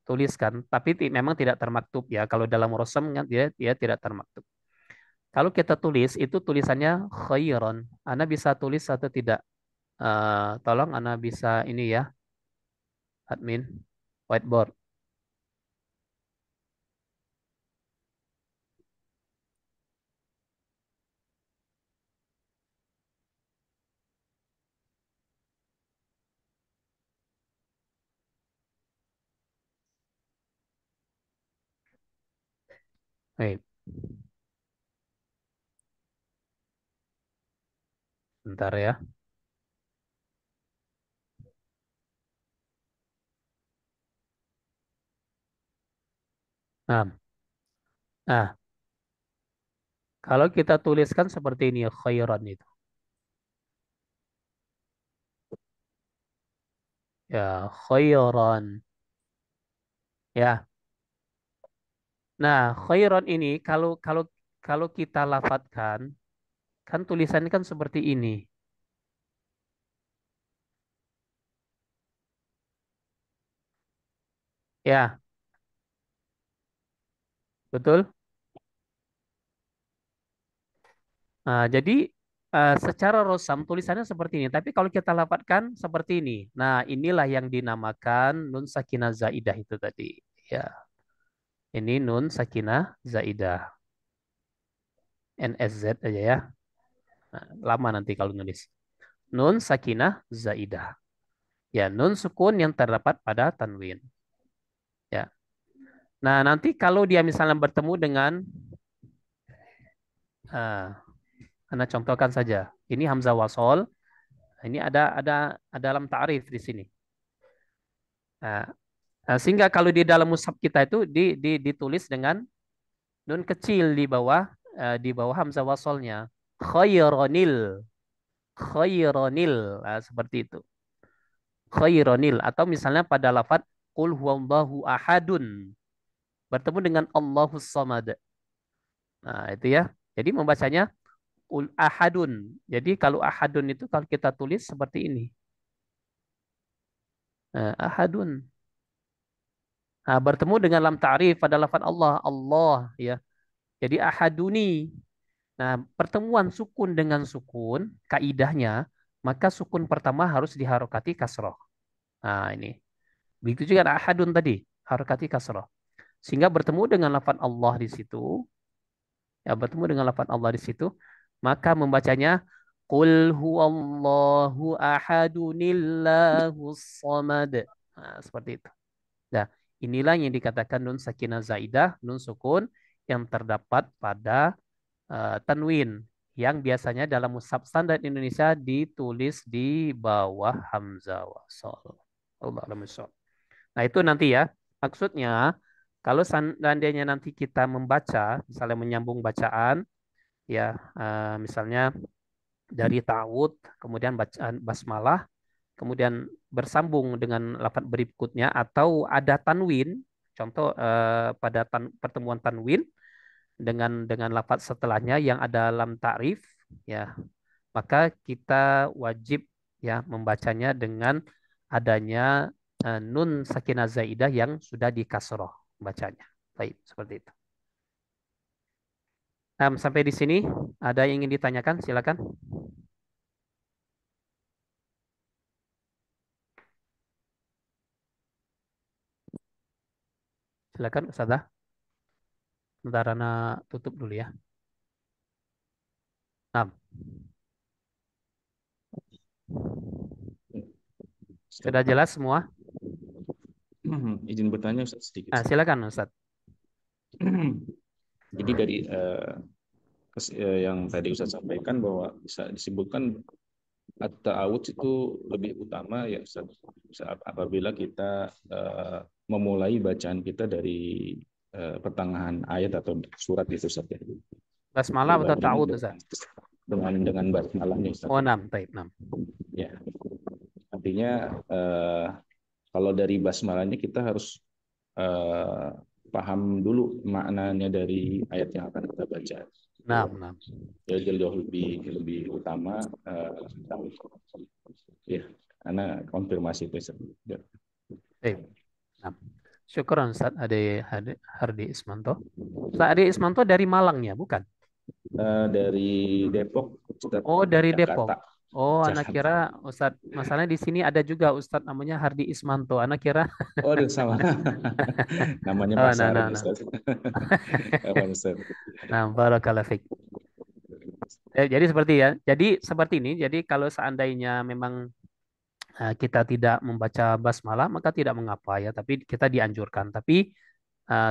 tuliskan, tapi memang tidak termaktub ya. Kalau dalam rosam kan dia tidak termaktub. Kalau kita tulis itu tulisannya khairon. Anda bisa tulis atau tidak? Tolong Anda bisa ini ya, admin whiteboard. Baik, bentar ya. Nah, nah, kalau kita tuliskan seperti ini khairon itu. Ya, khairon. Ya. Nah, khairon ini kalau kalau kalau kita lafadzkan kan tulisannya kan seperti ini. Ya, betul? Nah, jadi secara rosam tulisannya seperti ini, tapi kalau kita lafadzkan seperti ini. Nah, inilah yang dinamakan nun sakinah zaidah itu tadi. Ya, ini nun sakinah zaidah. NSZ aja ya. Nah, lama nanti kalau nulis. Nun sakinah zaidah. Ya, nun sukun yang terdapat pada tanwin. Ya. Nah, nanti kalau dia misalnya bertemu dengan Anda contohkan saja. Ini hamzah wasol. Ini ada dalam ta'rif di sini. Nah, sehingga kalau di dalam mushaf kita itu ditulis dengan nun kecil di bawah hamzah wasolnya. Khaironil, khaironil, nah, seperti itu. Khaironil atau misalnya pada lafadz qul huwallahu ahadun bertemu dengan Allahus samad. Nah, itu ya. Jadi membacanya ul ahadun. Jadi kalau ahadun itu kalau kita tulis seperti ini. Ahadun. Nah, bertemu dengan lam ta'rif pada lafaz Allah, Allah ya. Jadi ahaduni. Nah, pertemuan sukun dengan sukun, kaidahnya, maka sukun pertama harus diharokati kasroh. Nah, ini. Begitu juga ahadun tadi, harokati kasroh. Sehingga bertemu dengan lafaz Allah di situ, ya bertemu dengan lafaz Allah di situ, maka membacanya Qul huwallahu ahadunillahus samad. Nah, seperti itu. Nah, inilah yang dikatakan nun sakinah zaidah, nun sukun yang terdapat pada tanwin yang biasanya dalam mushaf standar Indonesia ditulis di bawah hamzah wasol. Allah alam bissawab. Nah, itu nanti ya. Maksudnya kalau seandainya nanti kita membaca, misalnya menyambung bacaan, ya misalnya dari ta'awud, kemudian bacaan basmalah, kemudian bersambung dengan lafaz berikutnya atau ada tanwin, contoh pada pertemuan tanwin dengan lafaz setelahnya yang ada lam ta'rif, ya maka kita wajib ya membacanya dengan adanya nun sakinah zaidah yang sudah dikasroh bacanya. Baik, seperti itu. Sampai di sini ada yang ingin ditanyakan? Silakan. Silakan Ustazah. Bentar Ana tutup dulu ya. Nah, sudah jelas semua? Izin bertanya Ustaz sedikit. Nah, silakan Ustaz. Jadi dari yang tadi Ustaz sampaikan bahwa bisa disebutkan at-ta'awudz itu lebih utama ya Ustaz, apabila kita memulai bacaan kita dari pertengahan ayat atau surat itu Ustaz ya. Basmalah atau ta'awud Ustaz? Dengan basmalahnya Ustaz. Oh, 6, baik, 6. Ya. Artinya kalau dari basmalahnya kita harus paham dulu maknanya dari ayat yang akan kita baca. 6. Jadi jauh lebih utama. Ya, karena konfirmasi itu. Baik. Nah, syukuran Ustaz Hardi Ismanto. Ustaz Hardi Ismanto dari Malangnya, bukan? Dari Depok. Ustaz. Oh, dari Jakarta. Depok. Oh, Jakarta. anak kira Ustaz, masalahnya di sini ada juga Ustaz namanya Hardi Ismanto. Anak kira. Oh, sama. Namanya Oh, pasaran Ustaz. Nah, barakallahu fiik. Jadi seperti ini. Jadi kalau seandainya memang kita tidak membaca basmalah, maka tidak mengapa ya. Tapi kita dianjurkan. Tapi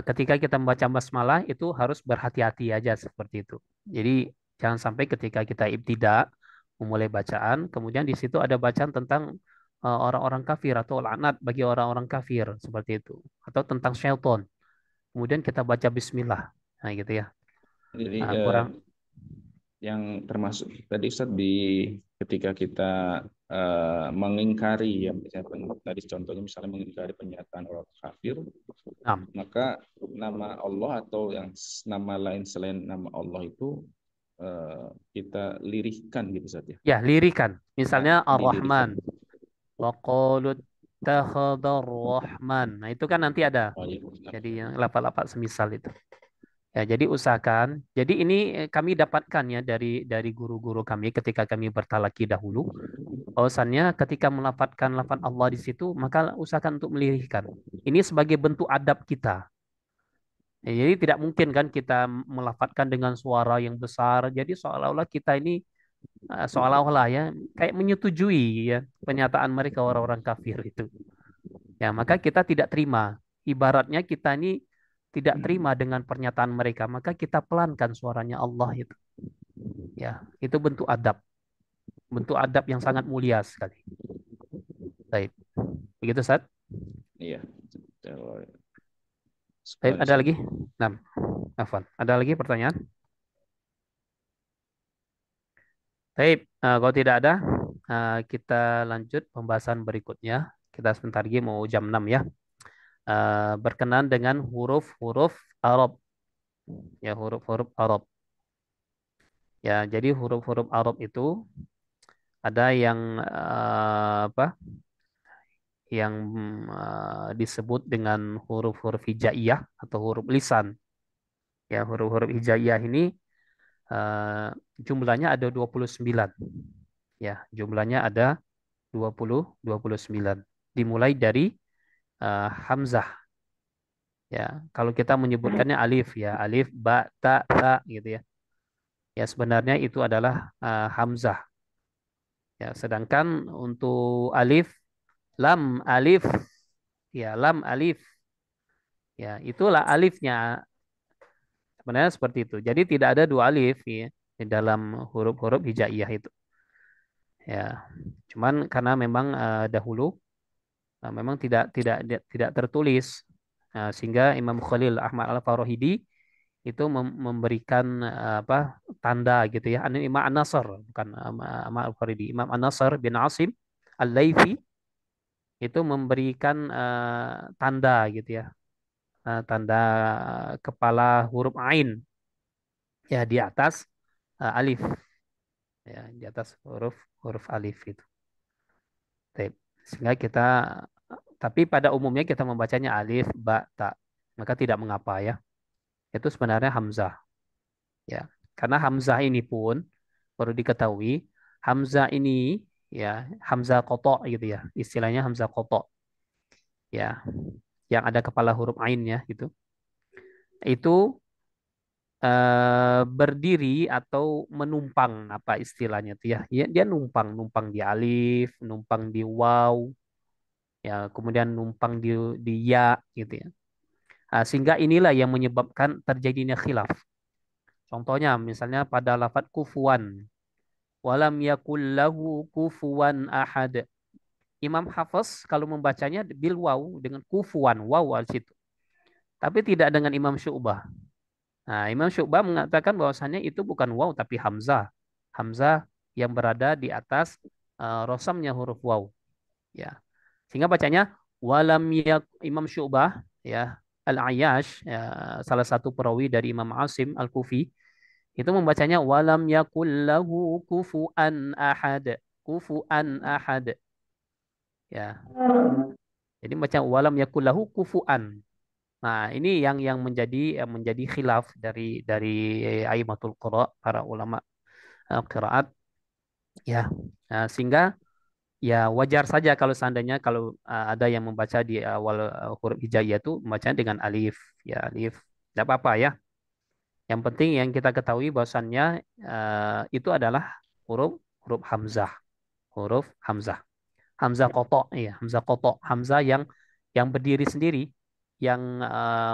ketika kita membaca basmalah itu harus berhati-hati aja seperti itu. Jadi jangan sampai ketika kita ibtidak memulai bacaan, kemudian di situ ada bacaan tentang orang-orang kafir atau laknat bagi orang-orang kafir seperti itu, atau tentang syaitan. Kemudian kita baca Bismillah, nah gitu ya. Jadi Kurang. Yang termasuk tadi Ustaz ketika kita mengingkari ya, misalnya tadi contohnya misalnya mengingkari pernyataan orang kafir, maka nama Allah atau yang nama lain selain nama Allah itu kita lirihkan gitu saja. Ya, lirikan. Misalnya Ar-Rahman. Wa qalu takhadar Rahman. Nah, itu kan nanti ada. Jadi yang lafal-lafal semisal itu. Ya, jadi usahakan. Jadi ini kami dapatkan ya dari guru-guru kami ketika kami bertalaki dahulu. Bahwasannya ketika melafalkan lafal Allah di situ, maka usahakan untuk melirihkan. Ini sebagai bentuk adab kita. Ya, jadi tidak mungkin kan kita melafalkan dengan suara yang besar. Jadi seolah-olah kita ini seolah-olah ya kayak menyetujui ya pernyataan mereka orang-orang kafir itu. Ya, maka kita tidak terima. Ibaratnya kita ini tidak terima dengan pernyataan mereka, maka kita pelankan suaranya Allah itu. Ya, itu bentuk adab. Bentuk adab yang sangat mulia sekali. Baik. Begitu, Ustaz? Iya. Baik, ada lagi? Nah, Afwan. Ada lagi pertanyaan? Baik, kalau tidak ada, kita lanjut pembahasan berikutnya. Kita sebentar lagi mau jam 6 ya. Berkenan dengan huruf-huruf Arab. Ya, huruf-huruf Arab. Ya, jadi huruf-huruf Arab itu ada yang apa? Yang disebut dengan huruf-huruf hijaiyah atau huruf lisan. Ya, huruf-huruf hijaiyah ini jumlahnya ada 29. Ya, jumlahnya ada 29. Dimulai dari hamzah. Ya, kalau kita menyebutkannya alif ya, alif, ba, ta, tha gitu ya. Ya, sebenarnya itu adalah hamzah. Ya, sedangkan untuk alif, lam, alif, ya, lam, alif. Ya, itulah alifnya. Sebenarnya seperti itu. Jadi tidak ada dua alif ya di dalam huruf-huruf hijaiyah itu. Ya, cuman karena memang dahulu memang tidak tertulis. Sehingga Imam Khalil Ahmad Al-Farahidi itu memberikan apa tanda gitu ya. Imam An-Nasr bukan Ahmad Al-Farahidi, Imam An-Nasr bin Asim Al-Laifi itu memberikan tanda gitu ya. Tanda kepala huruf ain ya di atas alif ya di atas huruf alif itu. Sehingga kita tapi pada umumnya kita membacanya alif, ba, ta. Maka tidak mengapa ya. Itu sebenarnya hamzah. Ya. Karena hamzah ini pun perlu diketahui, hamzah ini ya hamzah kotok gitu ya. Istilahnya hamzah kotok. Ya. yang ada kepala huruf ainnya gitu. Itu berdiri atau menumpang apa istilahnya tuh ya. Dia numpang, numpang di alif, numpang di waw, ya kemudian numpang di ya gitu ya. Sehingga inilah yang menyebabkan terjadinya khilaf. Contohnya misalnya pada lafadz kufuwan, walam yakul lahu kufuwan ahad. Imam Hafiz kalau membacanya bil waw dengan kufuwan, waw al situ. Tapi tidak dengan Imam Syu'bah. Nah, Imam Syu'bah mengatakan bahwasannya itu bukan waw tapi hamzah. Hamzah yang berada di atas rosamnya huruf waw. Ya. Sehingga bacanya walam yak Imam Syu'bah ya Al-Ayyash ya, salah satu perawi dari Imam Asim Al-Kufi itu membacanya walam yakul lahu kufuan ahad. Kufuan ahad. Ya. Jadi baca walam yakul lahu kufuan. Nah, ini yang menjadi khilaf dari aimatul qira, para ulama qiraat ya. Nah, sehingga ya wajar saja kalau seandainya kalau ada yang membaca di awal huruf hijaiyah itu membacanya dengan alif ya alif. Tidak apa-apa ya. Yang penting yang kita ketahui bahwasannya itu adalah huruf huruf hamzah, huruf hamzah. Hamzah kotok ya, hamzah kotok, hamzah yang berdiri sendiri yang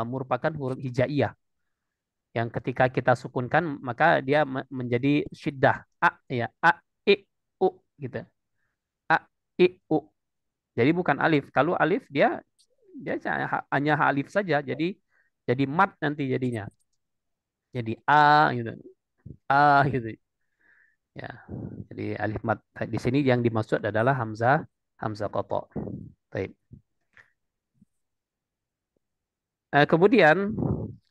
merupakan huruf hijaiyah yang ketika kita sukunkan maka dia menjadi syiddah a ya a i u gitu. A i u. Jadi bukan alif. Kalau alif dia hanya alif saja. Jadi mat nanti jadinya. Jadi a gitu. A gitu. Ya. Jadi alif mat. Di sini yang dimaksud adalah hamzah hamzah qata. Baik. Kemudian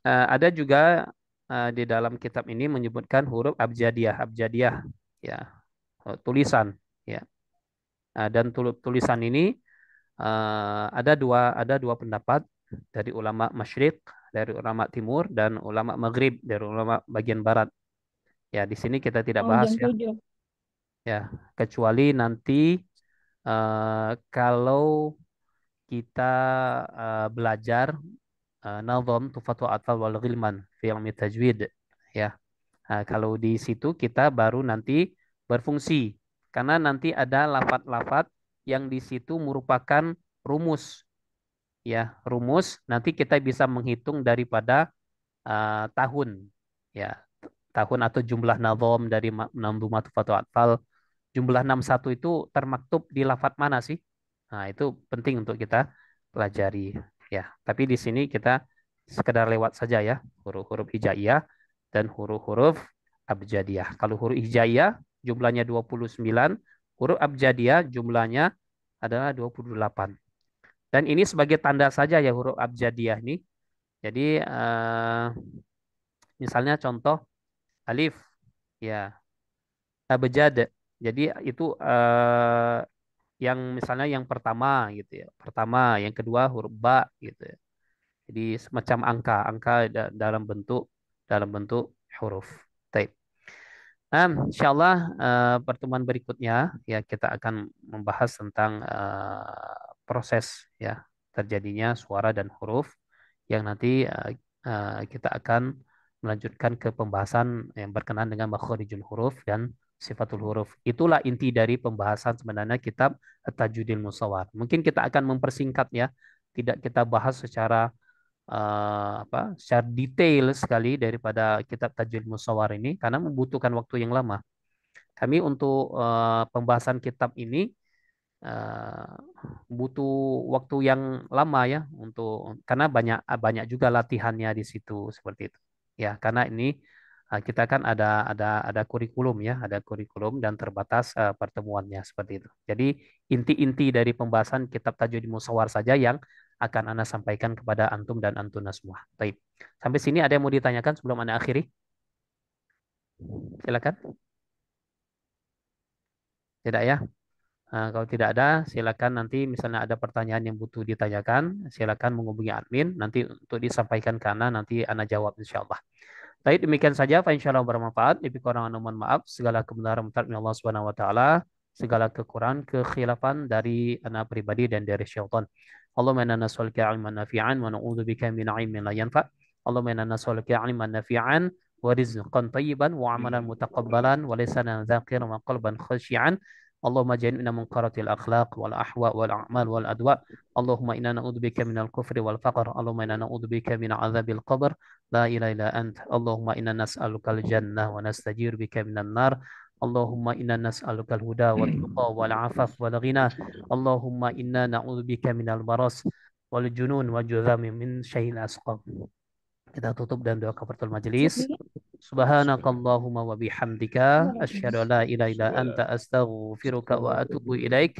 ada juga di dalam kitab ini menyebutkan huruf abjadiyah, abjadiyah ya, tulisan ya. Dan tulisan ini ada dua pendapat dari ulama Masyriq, dari ulama Timur dan ulama Maghrib, dari ulama bagian barat. Ya, di sini kita tidak Oh, bahas jam ya. 7. Ya, kecuali nanti kalau kita belajar nazam Tuhfatul Atfal wal Ghilman fi ilmi tajwid ya. Nah, kalau di situ kita baru nanti berfungsi karena nanti ada lafat-lafat yang di situ merupakan rumus ya, rumus nanti kita bisa menghitung daripada tahun ya, tahun atau jumlah nazam dari Manzumatul Tuhfatul Atfal. Jumlah 61 itu termaktub di lafat mana sih? Nah, itu penting untuk kita pelajari ya. Tapi di sini kita sekedar lewat saja ya, huruf-huruf hijaiyah dan huruf-huruf abjadiyah. Kalau huruf hijaiyah jumlahnya 29, huruf abjadiyah jumlahnya adalah 28. Dan ini sebagai tanda saja ya huruf abjadiyah ini. Jadi misalnya contoh alif ya, abjad. Jadi itu yang misalnya yang pertama gitu ya. Pertama, yang kedua huruf ba gitu ya. Jadi semacam angka dalam bentuk huruf. Baik. Nah, insyaallah pertemuan berikutnya ya kita akan membahas tentang proses ya terjadinya suara dan huruf yang nanti kita akan melanjutkan ke pembahasan yang berkenaan dengan makharijul huruf dan sifatul huruf. Itulah inti dari pembahasan sebenarnya kitab At-Tajwidil Musawwar. Mungkin kita akan mempersingkat ya, tidak kita bahas secara detail sekali daripada kitab Tajwid Musawwar ini karena membutuhkan waktu yang lama. Kami untuk pembahasan kitab ini eh, butuh waktu yang lama ya untuk karena banyak banyak juga latihannya di situ seperti itu. Ya, karena ini kita kan ada kurikulum ya, ada kurikulum dan terbatas pertemuannya seperti itu. Jadi inti-inti dari pembahasan kitab Tajwid Musawwar saja yang akan Anda sampaikan kepada antum dan antuna semua. Baik. Sampai sini ada yang mau ditanyakan sebelum Anda akhiri? Silakan. Tidak ya? Kalau tidak ada, silakan nanti misalnya ada pertanyaan yang butuh ditanyakan, silakan menghubungi admin nanti untuk disampaikan ke Ana, nanti Ana jawab insya Allah. Baik, demikian saja. Fa insya Allah bermanfaat. Lebih kurang mohon maaf. Segala kebenaran dari Allah Subhanahu Wa Taala, segala kekurangan, kekhilafan dari Ana pribadi dan dari syaitan. Allahumma inna nas'aluka 'ilman nafi'an wa na'udzubika min 'ilmin la yanfa'. Allahumma inna nas'aluka 'ilman nafi'an wa rizqan thayyiban wa 'amalan mutaqabbalan wa lisanan dzakiran wa qalban khashi'an. Allahumma jannibna munkaratil akhlaq wal ahwa wal a'mal wal adwa. Allahumma inna na'udzubika minal kufri wal faqr. Allahumma inna na'udzubika min 'adzabil qabr. La ilaha illa ant. Allahumma inna nas'alukal jannah wa nastajiru bika minan nar. Allahumma inna nas'alukal huda wat tuqa wal afaf wal ghina. Allahumma inna na'udzubika minal baras wal junun wa juzami min syai'il asqam. Kita tutup dan doa kafaratul majelis. Subhanakallahumma wa bihamdika asyhadu an la ilaha illa anta astaghfiruka wa atubu ilaik.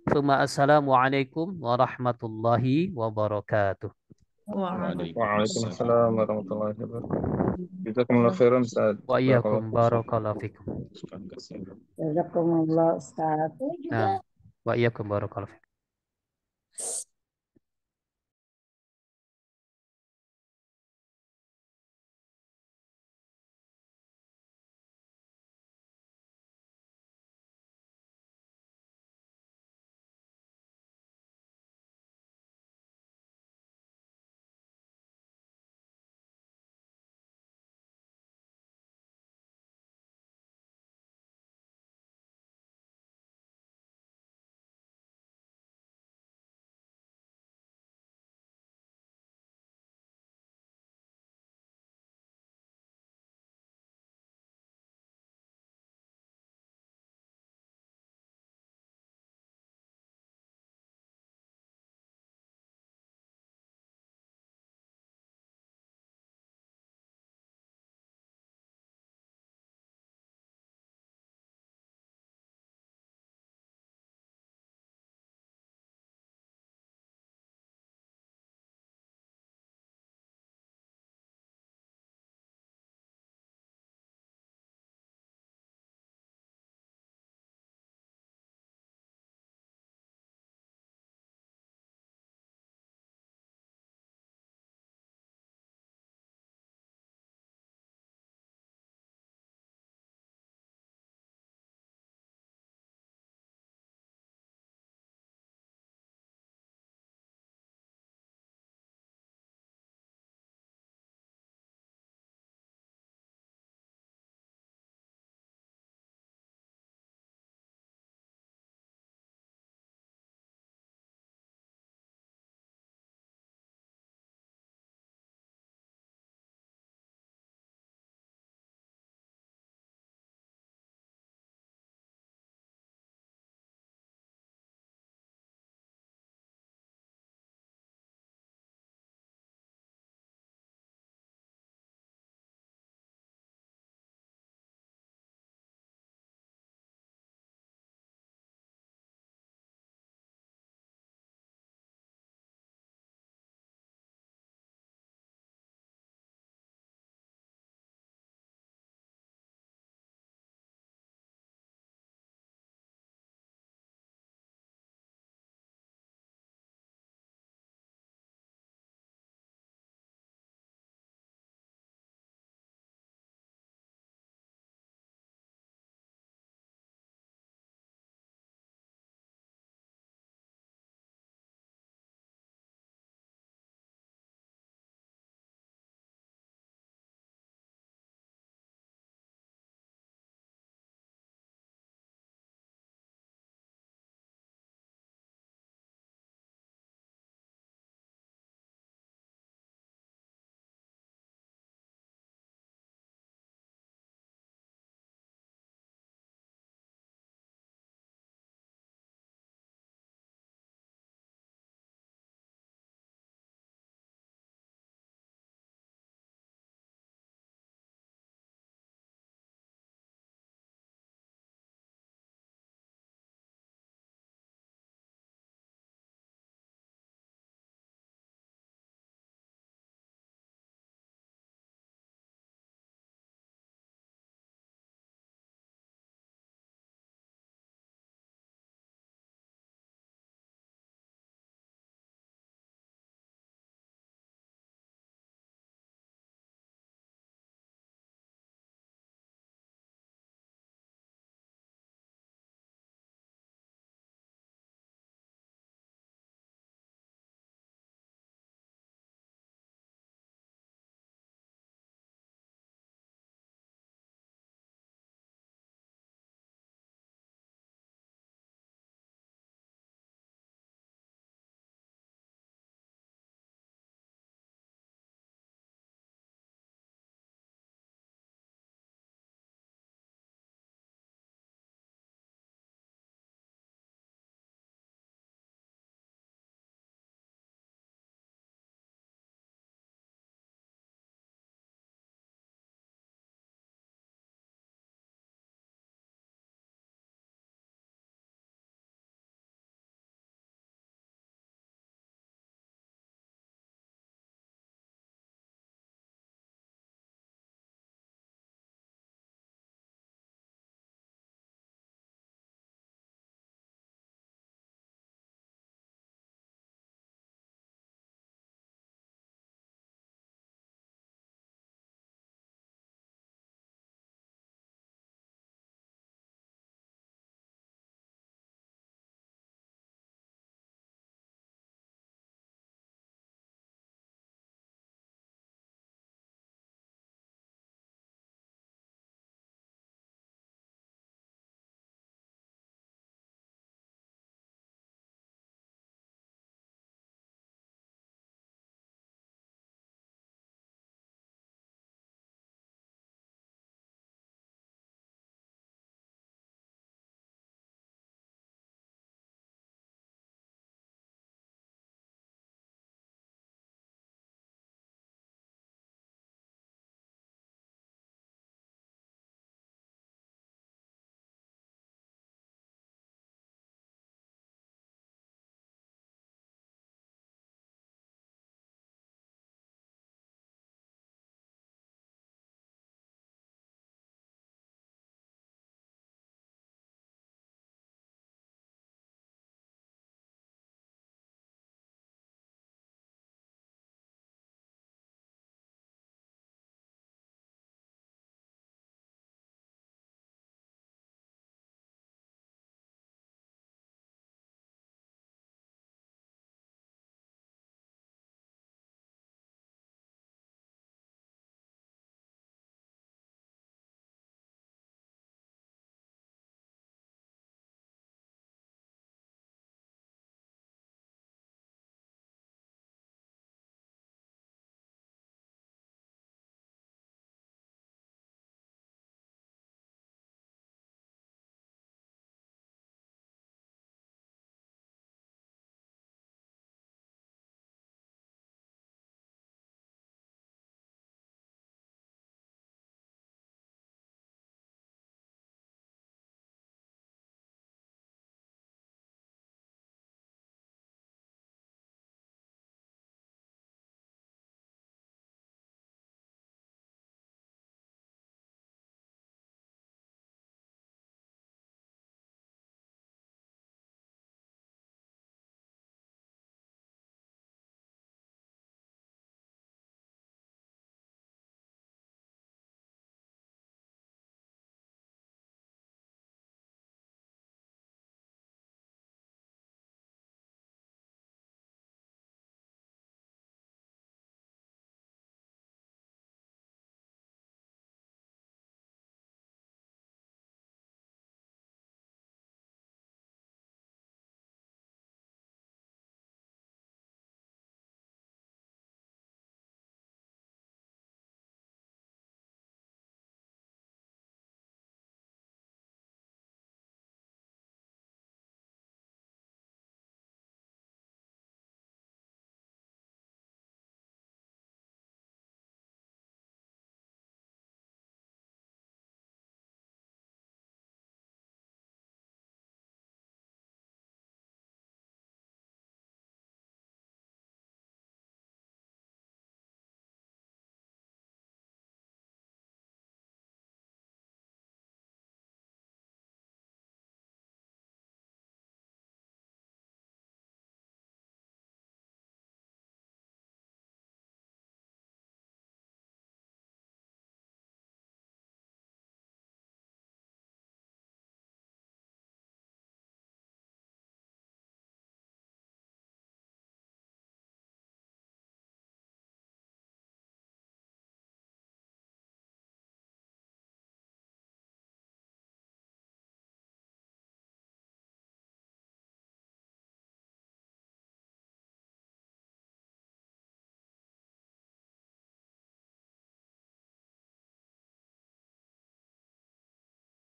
Tsumma assalamualaikum warahmatullahi wabarakatuh. Waalaikumsalam warahmatullahi wabarakatuh. Jazakumullah khairan Ustaz. Wa iyyakum barakallahu fikum. Jazakumullah Ustaz. Nah, wa iyyakum barakallahu fikum.